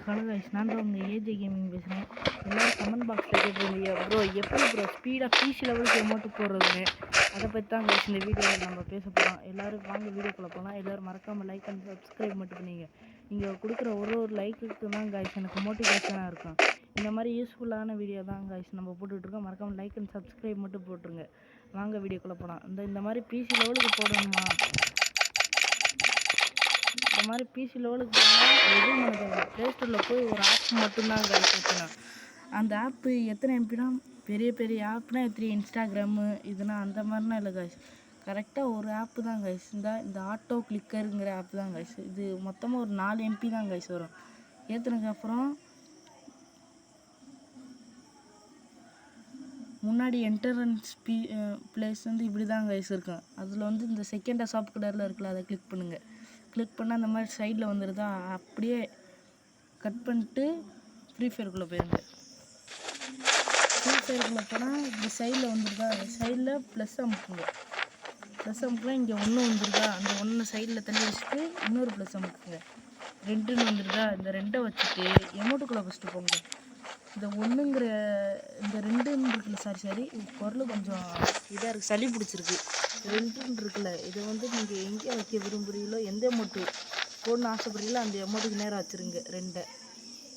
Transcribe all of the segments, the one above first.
Hello guys, நான் தான் உங்கள் ஏஜே கேமிங் பேசுகிறேன். எல்லோரும் கமெண்ட் பாக்ஸில் கேட்டிருந்தீங்க ப்ரோ எப்படி ப்ரோ ஸ்பீடாக பிசி லெவலுக்கு எமௌண்ட்டு போடுறதுன்னு. அதை பற்றி தான் கைஸ் இந்த வீடியோவில் நம்ம பேச போகிறோம். எல்லோரும் வாங்க வீடியோக்குள்ளே போகலாம். எல்லோரும் மறக்காமல் லைக் அண்ட் சப்ஸ்கிரைப் மட்டும் பண்ணிங்க. நீங்கள் கொடுக்குற ஒரு லைக்குக்கு தான் கைஸ் எனக்கு மோட்டிவேஷனாக இருக்கும். இந்த மாதிரி யூஸ்ஃபுல்லான வீடியோ தான் கைஸ் நம்ம போட்டுட்ருக்கோம். மறக்காமல் லைக் அண்ட் சப்ஸ்கிரைப் மட்டும் போட்டுருங்க. வாங்க வீடியோக்குள்ளே போகலாம். இந்த மாதிரி பிசி லெவலுக்கு போடணுமா, இந்த மாதிரி பிசி லெவலுக்கு போனால் எதுவும் பண்ண ப்ளே ஸ்டோரில் போய் ஒரு ஆப் மட்டும்தான் கைஸ் வச்சுனா. அந்த ஆப்பு எத்தனை எம்பினா, பெரிய பெரிய ஆப்னா எத்தனை இன்ஸ்டாகிராமு இதுனா அந்த மாதிரினா இல்லை கைஸ். கரெக்டாக ஒரு ஆப்பு தான் கைஸ், இந்த ஆட்டோ கிளிக்கருங்கிற ஆப் தான் கைஸ். இது மொத்தமாக ஒரு 4 MP தான் கைஸ் வரும். ஏற்றுனதுக்கு அப்புறம் முன்னாடி என்ட்ரன்ஸ் பிளேஸ் இப்படி தான் கைஸ் இருக்கும். அதில் இந்த செகண்டாக சாஃப்ட் கலரில் இருக்குல்ல, அதை கிளிக் பண்ணுங்கள். கிளிக் பண்ணால் அந்த மாதிரி சைடில் வந்துடுதா, அப்படியே கட் பண்ணிட்டு ஃப்ரீ ஃபயருக்குள்ளே போயிருங்க. ஃப்ரீ ஃபயருக்குள்ளே போனால் இந்த சைடில் வந்துடுதா, சைடில் ப்ளஸ் அமுக்குங்க. ப்ளஸ் அமுக்குனா இங்கே ஒன்று வந்துடுதா, அந்த ஒன்று சைடில் தள்ளி வச்சுட்டு இன்னொரு ப்ளஸ் அமுக்குங்க. 2ன்னு வந்துடுதா, இந்த 2 வச்சுட்டு எமௌண்ட்டுக்குள்ளே ஃபஸ்ட்டு போங்க. இந்த 1ங்கிற இந்த 2ன்னு இருக்குல்ல, சாரி பொருள் கொஞ்சம் இதாக இருக்குது, சளி பிடிச்சிருக்கு. 2ன்னு இருக்குல்ல, இதை நீங்கள் எங்கே வைக்க விரும்புகிறீங்களோ, எந்த எமௌண்ட்டு போடணும்னு ஆசைப்படுறீங்களோ அந்த எமௌண்ட்டுக்கு நேராக வச்சுருங்க 2.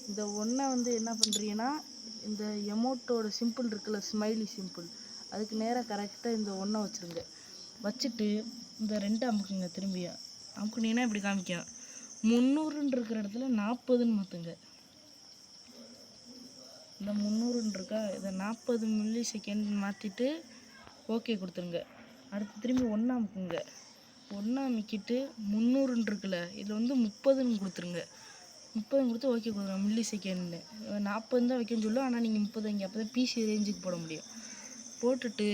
இந்த 1 என்ன பண்ணுறீங்கன்னா, இந்த எமௌண்ட்டோட சிம்பிள் இருக்குல்ல, ஸ்மைலி சிம்பிள், அதுக்கு நேராக கரெக்டாக இந்த 1 வச்சுருங்க. வச்சுட்டு இந்த 2 அமுக்குங்க. திரும்பி அமுக்குனீங்கன்னா இப்படி காமிக்கும். 300ன்னு இருக்கிற இடத்துல 40ன்னு மாற்றுங்க. இந்த 300ன்னு இருக்கா, இதை 40 மில்லி செகண்ட் மாற்றிட்டு ஓகே கொடுத்துருங்க. அடுத்து திரும்பி 1 அமுக்குங்க. 1 அமுக்கிட்டு 300ன்னு இருக்குல்ல, இதில் 30ன்னு கொடுத்துருங்க. 30 கொடுத்து ஓகே கொடுங்க. மில்லி செகண்டு 40 தான் வைக்கணும்னு சொல்லும், ஆனால் நீங்கள் 30 வைங்க. அப்போ தான் பிசி ரேஞ்சுக்கு போட முடியும். போட்டுட்டு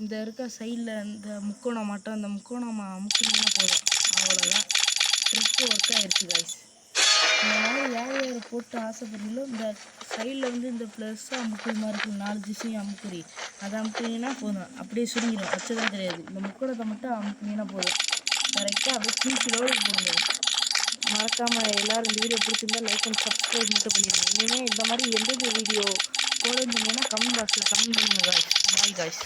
இந்த இருக்க சைடில் இந்த முக்கோணம் மட்டும், அந்த முக்கோணம் அமுக்குனீங்கன்னா போதும். அவ்வளோதான், ட்ரிக்கு ஒர்க் ஆகிடுச்சு கைஸ். இந்த மாதிரி யார் யார் போட்டு ஆசைப்படுறீங்களோ, இந்த சைடில் இந்த ப்ளஸ்ஸாக அமுக்குற மாதிரி இருக்கும், 4 திசையும் அமுக்குறி, அதை அமுக்குனீங்கன்னா போதும். அப்படியே சுருங்கிடும், வச்சதான் தெரியாது. இந்த முக்கோணத்தை மட்டும் அமுக்குனீங்கன்னா போதும். கரெக்டாக அப்படியே பிசி லெவலுக்கு போடுங்க. மறக்காமல் எல்லோரும் இந்த வீடியோ பிடிச்சிருந்தா லைக் அண்ட் சப்ஸ்கிரைப் மட்டும் பண்ணிடுங்க. இனிமேல் இந்த மாதிரி எந்தெந்த வீடியோ போடுன்னு சொன்னீங்கன்னா கமெண்ட் பாக்ஸில் கமெண்ட் பண்ணுங்கள் காய்ஸ். Bye guys.